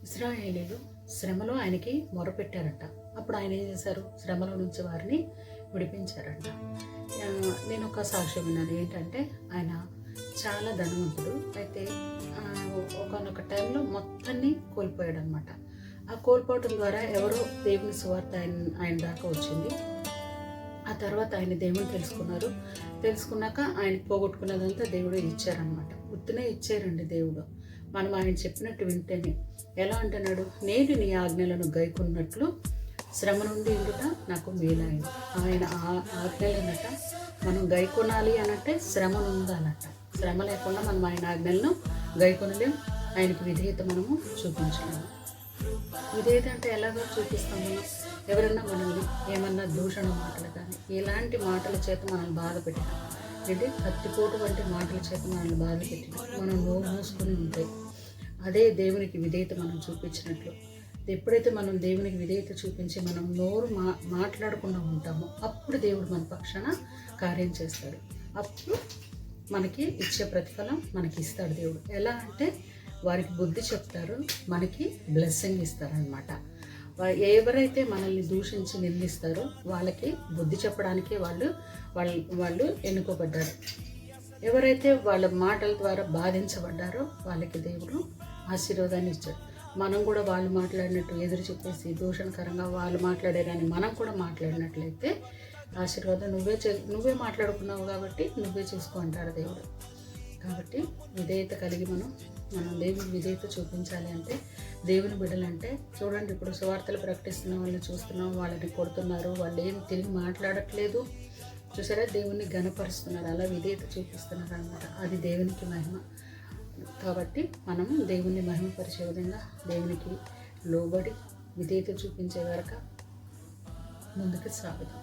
ఇశ్రాయేలీయులు శ్రమలో ఆయనకి మొరపెట్టారంట. అప్పుడు ఆయన ఏం చేశారు? శ్రమలో నుంచి వారిని విడిపించారంట. నేను ఒక సాక్ష్యం విన్నాను. ఏంటంటే ఆయన చాలా ధనవంతుడు. అయితే ఒకనొక టైంలో మొత్తాన్ని కోల్పోయాడు అనమాట. ఆ కోల్పోవడం ద్వారా ఎవరో దేవుని సువార్త ఆయన దాకా వచ్చింది. ఆ తర్వాత ఆయన దేవుని తెలుసుకున్నాక ఆయన పోగొట్టుకున్నదంతా దేవుడు ఇచ్చారనమాట. గుర్తునే ఇచ్చారండి దేవుడు. మనం ఆయన చెప్పినట్టు వింటేనే. ఎలా అంటున్నాడు? నేను నీ ఆజ్ఞలను గైకొన్నట్లు శ్రమ నుండి ఇండుట నాకు మేలైంది. ఆయన ఆజ్ఞలనట మనం గైకొనాలి అనంటే శ్రమ ఉందనట. శ్రమ లేకుండా మనం ఆయన ఆజ్ఞలను గైకొనలేం. ఆయనకి విధేయత మనము చూపించలేము. విధేయత అంటే ఎలాగో చూపిస్తాం మనం? ఎవరన్నా మనల్ని ఏమన్నా దూషణ మాటలు కానీ ఇలాంటి మాటల చేత మనల్ని బాధ పెట్టిన, అంటే కత్తిపోటు వంటి మాటల చేత మనల్ని బాధ పెట్టిన, మనం నోరు మూసుకొని ఉంటాయి. అదే దేవునికి విధేయత మనం చూపించినట్లు. ఎప్పుడైతే మనం దేవునికి విధేయత చూపించి మనం నోరు మాట్లాడకుండా ఉంటామో అప్పుడు దేవుడు మన పక్షాన కార్యం చేస్తాడు. అప్పుడు మనకి ఇచ్చే ప్రతిఫలం మనకి ఇస్తాడు దేవుడు. ఎలా అంటే వారికి బుద్ధి చెప్తారు, మనకి బ్లెస్సింగ్ ఇస్తారనమాట. ఎవరైతే మనల్ని దూషించి నిందిస్తారో వాళ్ళకి బుద్ధి చెప్పడానికి వాళ్ళు ఎన్నుకోబడ్డారు. ఎవరైతే వాళ్ళ మాటల ద్వారా బాధించబడ్డారో వాళ్ళకి దేవుడు ఆశీర్వాదాన్ని ఇచ్చాడు. మనం కూడా వాళ్ళు మాట్లాడినట్టు ఎదురు చెప్పేసి దూషణకరంగా వాళ్ళు మాట్లాడే కానీ మనం కూడా మాట్లాడినట్లయితే ఆశీర్వాదం నువ్వే మాట్లాడుకున్నావు కాబట్టి నువ్వే చేసుకో అంటాడు దేవుడు. కాబట్టి విధేయత కలిగి మనం దేవుని విధేయత చూపించాలి. అంటే దేవుని బిడ్డలంటే చూడండి, ఇప్పుడు సువార్తలు ప్రకటిస్తున్న వాళ్ళని చూస్తున్నాం, వాళ్ళని కొడుతున్నారు, వాళ్ళు ఏం తిరిగి మాట్లాడట్లేదు. చూసారా, దేవుణ్ణి ఘనపరుస్తున్నారు, అలా విధేయత చూపిస్తున్నారు అన్నమాట. అది దేవునికి మహిమ. కాబట్టి మనం దేవుణ్ణి మహిమపరిచే విధంగా దేవునికి లోబడి విధేయత చూపించే వరకు ముందుకు సాగుదాం.